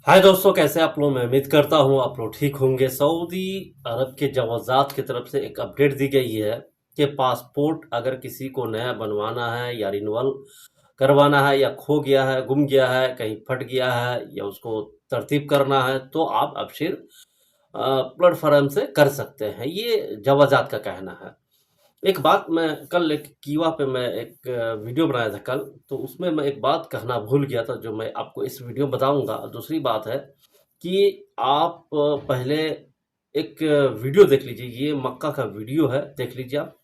हाय दोस्तों, कैसे आप लोग। मैं उम्मीद करता हूँ आप लोग ठीक होंगे। सऊदी अरब के जवाजात की तरफ से एक अपडेट दी गई है कि पासपोर्ट अगर किसी को नया बनवाना है या रिन्यूअल करवाना है या खो गया है, गुम गया है, कहीं फट गया है या उसको तरतीब करना है तो आप अबशिर प्लेटफॉर्म से कर सकते हैं। ये जवाजात का कहना है। एक बात मैं कल एक कीवा पे मैं एक वीडियो बनाया था कल, तो उसमें मैं एक बात कहना भूल गया था जो मैं आपको इस वीडियो में बताऊंगा। दूसरी बात है कि आप पहले एक वीडियो देख लीजिए। ये मक्का का वीडियो है, देख लीजिए आप।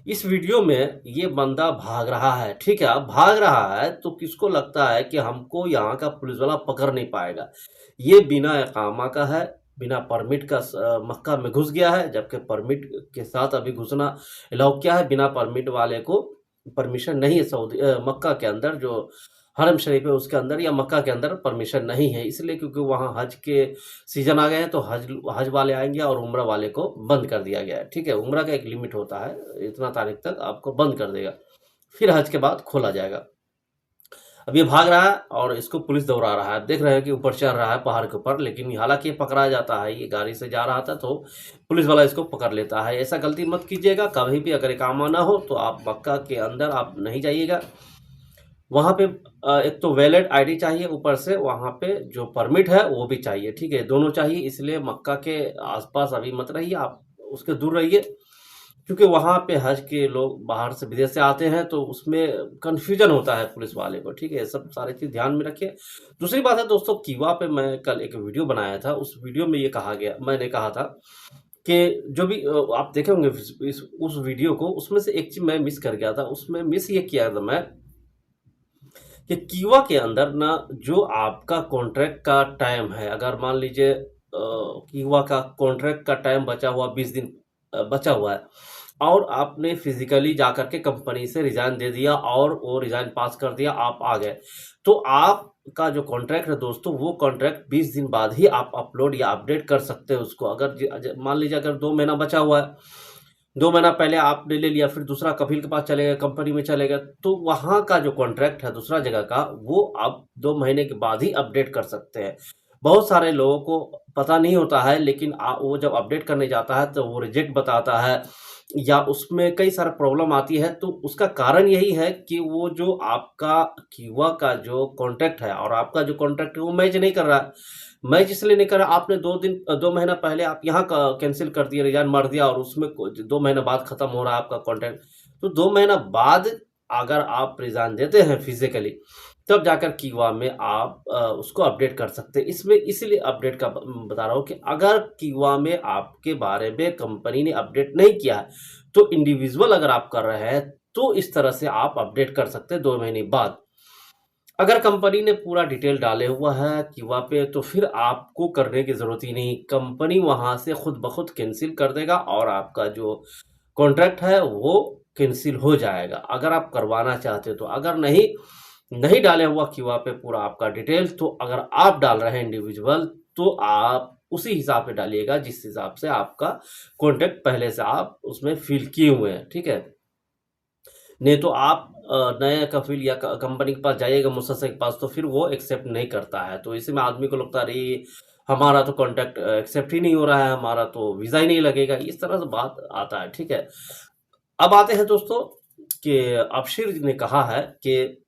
इस वीडियो में ये बंदा भाग रहा है, ठीक है। अब भाग रहा है तो किसको लगता है कि हमको यहाँ का पुलिस वाला पकड़ नहीं पाएगा। ये बिना इकामा का है, बिना परमिट का मक्का में घुस गया है, जबकि परमिट के साथ अभी घुसना अलाउ किया है। बिना परमिट वाले को परमिशन नहीं है सऊदी मक्का के अंदर, जो हरम शरीफ है उसके अंदर या मक्का के अंदर परमिशन नहीं है। इसलिए क्योंकि वहाँ हज के सीजन आ गए हैं तो हज हज वाले आएंगे और उम्रा वाले को बंद कर दिया गया है, ठीक है। उम्रा का एक लिमिट होता है, इतना तारीख तक आपको बंद कर देगा, फिर हज के बाद खोला जाएगा। अब ये भाग रहा है और इसको पुलिस दौड़ा रहा है। देख रहे हैं कि ऊपर चढ़ रहा है पहाड़ के ऊपर, लेकिन हालांकि ये पकड़ा जाता है। ये गाड़ी से जा रहा था तो पुलिस वाला इसको पकड़ लेता है। ऐसा गलती मत कीजिएगा कभी भी। अगर इकामा ना हो तो आप मक्का के अंदर आप नहीं जाइएगा। वहाँ पे एक तो वैलिड आईडी चाहिए, ऊपर से वहाँ पे जो परमिट है वो भी चाहिए, ठीक है। दोनों चाहिए। इसलिए मक्का के आसपास अभी मत रहिए, आप उसके दूर रहिए, क्योंकि वहाँ पे हज के लोग बाहर से विदेश से आते हैं तो उसमें कन्फ्यूजन होता है पुलिस वाले को, ठीक है। ये सब सारी चीज़ ध्यान में रखिए। दूसरी बात है दोस्तों, कीवा पे मैं कल एक वीडियो बनाया था। उस वीडियो में ये कहा गया, मैंने कहा था कि जो भी आप देखे होंगे उस वीडियो को, उसमें से एक चीज़ मैं मिस कर गया था। उसमें मिस ये किया था मैं कि कीवा के अंदर ना जो आपका कॉन्ट्रैक्ट का टाइम है, अगर मान लीजिए कीवा का कॉन्ट्रैक्ट का टाइम बचा हुआ 20 दिन बचा हुआ है और आपने फिजिकली जाकर के कंपनी से रिजाइन दे दिया और वो रिजाइन पास कर दिया, आप आ गए, तो आपका जो कॉन्ट्रैक्ट है दोस्तों, वो कॉन्ट्रैक्ट 20 दिन बाद ही आप अपलोड या अपडेट कर सकते हैं उसको। अगर मान लीजिए अगर 2 महीना बचा हुआ है, 2 महीना पहले आपने ले लिया, फिर दूसरा कफील के पास चले गए, कंपनी में चले गए, तो वहाँ का जो कॉन्ट्रैक्ट है दूसरा जगह का, वो आप 2 महीने के बाद ही अपडेट कर सकते हैं। बहुत सारे लोगों को पता नहीं होता है, लेकिन वो जब अपडेट करने जाता है तो वो रिजेक्ट बताता है या उसमें कई सारा प्रॉब्लम आती है। तो उसका कारण यही है कि वो जो आपका कीवा का जो कॉन्ट्रैक्ट है और आपका जो कॉन्ट्रैक्ट है वो मैच नहीं कर रहा है। मैच इसलिए नहीं कर रहा, आपने 2 महीना पहले आप यहाँ का कैंसिल कर दिया, रिजाइन मार दिया और उसमें 2 महीना बाद खत्म हो रहा है आपका कॉन्ट्रैक्ट। तो 2 महीना बाद अगर आप रिजाइन देते हैं फिजिकली, तब जाकर कीवा में आप उसको अपडेट कर सकते हैं। इसमें इसलिए अपडेट का बता रहा हूँ कि अगर कीवा में आपके बारे में कंपनी ने अपडेट नहीं किया है तो इंडिविजुअल अगर आप कर रहे हैं तो इस तरह से आप अपडेट कर सकते हैं 2 महीने बाद। अगर कंपनी ने पूरा डिटेल डाले हुआ है कीवा पे तो फिर आपको करने की ज़रूरत ही नहीं, कंपनी वहाँ से खुद ब खुद कैंसिल कर देगा और आपका जो कॉन्ट्रैक्ट है वो कैंसिल हो जाएगा, अगर आप करवाना चाहते हो तो। अगर नहीं नहीं डाले हुआ कीवा पे पूरा आपका डिटेल, तो अगर आप डाल रहे हैं इंडिविजुअल तो आप उसी हिसाब से डालिएगा जिस हिसाब से आपका कॉन्ट्रैक्ट पहले से आप उसमें फिल किए हुए हैं, ठीक है। नहीं तो आप नए कफील या कंपनी के पास जाइएगा, मुसस्से के पास, तो फिर वो एक्सेप्ट नहीं करता है। तो इसी में आदमी को लगता है अरे हमारा तो कॉन्ट्रैक्ट एक्सेप्ट ही नहीं हो रहा है, हमारा तो वीज़ा ही नहीं लगेगा, इस तरह से बात आता है, ठीक है। अब आते हैं दोस्तों कि अबशिर ने कहा है कि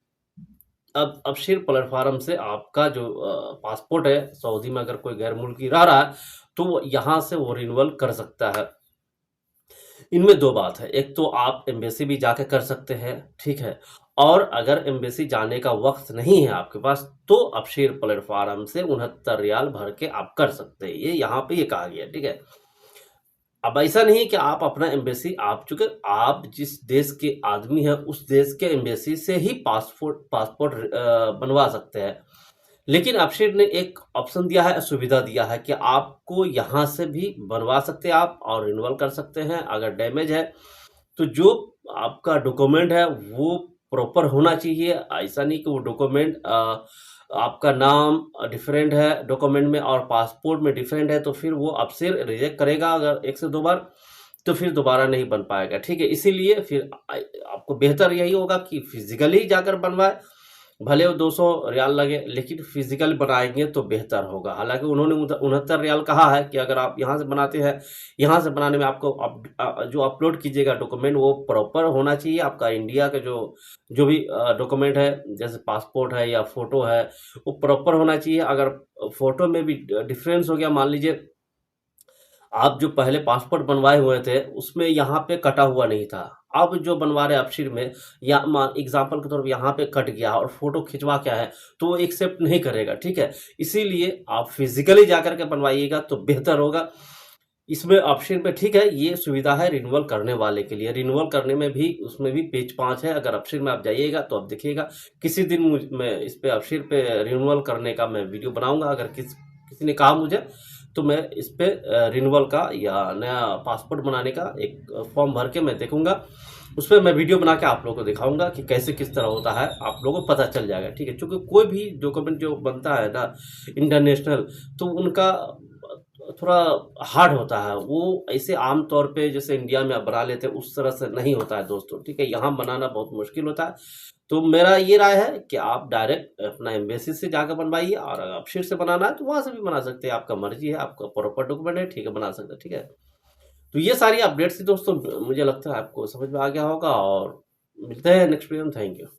अब अबशिर प्लेटफार्म से आपका जो पासपोर्ट है, सऊदी में अगर कोई गैर मुल्की रह रहा है तो वो यहाँ से वो रिन्यूअल कर सकता है। इनमें दो बात है, एक तो आप एम्बेसी भी जाके कर सकते हैं, ठीक है। और अगर एम्बेसी जाने का वक्त नहीं है आपके पास तो अबशीर प्लेटफार्म से 69 रियाल भर के आप कर सकते हैं। ये यहाँ पे ये कहा गया, ठीक है। अब ऐसा नहीं कि आप अपना एम्बेसी, आप चूंकि आप जिस देश के आदमी हैं उस देश के एम्बेसी से ही पासपोर्ट पासपोर्ट बनवा सकते हैं, लेकिन अपशीर ने एक ऑप्शन दिया है, सुविधा दिया है कि आपको यहाँ से भी बनवा सकते हैं आप और रिन्यूअल कर सकते हैं। अगर डैमेज है तो जो आपका डॉक्यूमेंट है वो प्रॉपर होना चाहिए। ऐसा नहीं कि वो डॉक्यूमेंट आपका नाम डिफरेंट है डॉक्यूमेंट में और पासपोर्ट में डिफरेंट है, तो फिर वो आपसे रिजेक्ट करेगा अगर 1 से 2 बार, तो फिर दोबारा नहीं बन पाएगा, ठीक है? इसीलिए फिर आपको बेहतर यही होगा कि फिज़िकली जाकर बनवाएँ, भले वो 200 रियाल लगे, लेकिन फिजिकल बनाएंगे तो बेहतर होगा। हालांकि उन्होंने 69 रियाल कहा है कि अगर आप यहाँ से बनाते हैं, यहाँ से बनाने में आपको जो अपलोड कीजिएगा डॉक्यूमेंट वो प्रॉपर होना चाहिए। आपका इंडिया का जो जो भी डॉक्यूमेंट है, जैसे पासपोर्ट है या फोटो है, वो प्रॉपर होना चाहिए। अगर फोटो में भी डिफरेंस हो गया, मान लीजिए आप जो पहले पासपोर्ट बनवाए हुए थे उसमें यहाँ पे कटा हुआ नहीं था, अब जो बनवा रहे अपशीर में या एग्जाम्पल के तौर पर यहाँ पे कट गया और फोटो खिंचवा क्या है तो वो एक्सेप्ट नहीं करेगा, ठीक है? इसीलिए आप फिजिकली जा करके बनवाइएगा तो बेहतर होगा। इसमें ऑप्शन पे ठीक है, ये सुविधा है रिन्यूअल करने वाले के लिए। रिन्यूअल करने में भी उसमें भी पेज 5 है, अगर ऑप्शन में आप जाइएगा तो आप देखिएगा। किसी दिन मैं इस पे ऑप्शन पे रिन्यूअल करने का मैं वीडियो बनाऊंगा। अगर किसी ने कहा मुझे तो मैं इस पे रिन्यूअल का या नया पासपोर्ट बनाने का एक फॉर्म भर के मैं देखूंगा। उस पर मैं वीडियो बना के आप लोगों को दिखाऊंगा कि कैसे किस तरह होता है, आप लोगों को पता चल जाएगा, ठीक है? क्योंकि कोई भी डॉक्यूमेंट जो बनता है ना इंटरनेशनल, तो उनका थोड़ा हार्ड होता है। वो ऐसे आम तौर पे जैसे इंडिया में आप बना लेते हैं उस तरह से नहीं होता है दोस्तों, ठीक है? यहाँ बनाना बहुत मुश्किल होता है। तो मेरा ये राय है कि आप डायरेक्ट अपना एम्बेसी से जाकर बनवाइए, और अगर आप फिर से बनाना है तो वहाँ से भी बना सकते हैं, आपका मर्जी है, आपका प्रॉपर डॉक्यूमेंट है, ठीक है, बना सकते हैं, ठीक है? तो ये सारी अपडेट्स थी दोस्तों, मुझे लगता है आपको समझ में आ गया होगा, और मिलते हैं नेक्स्ट वीडियो में। Thank you.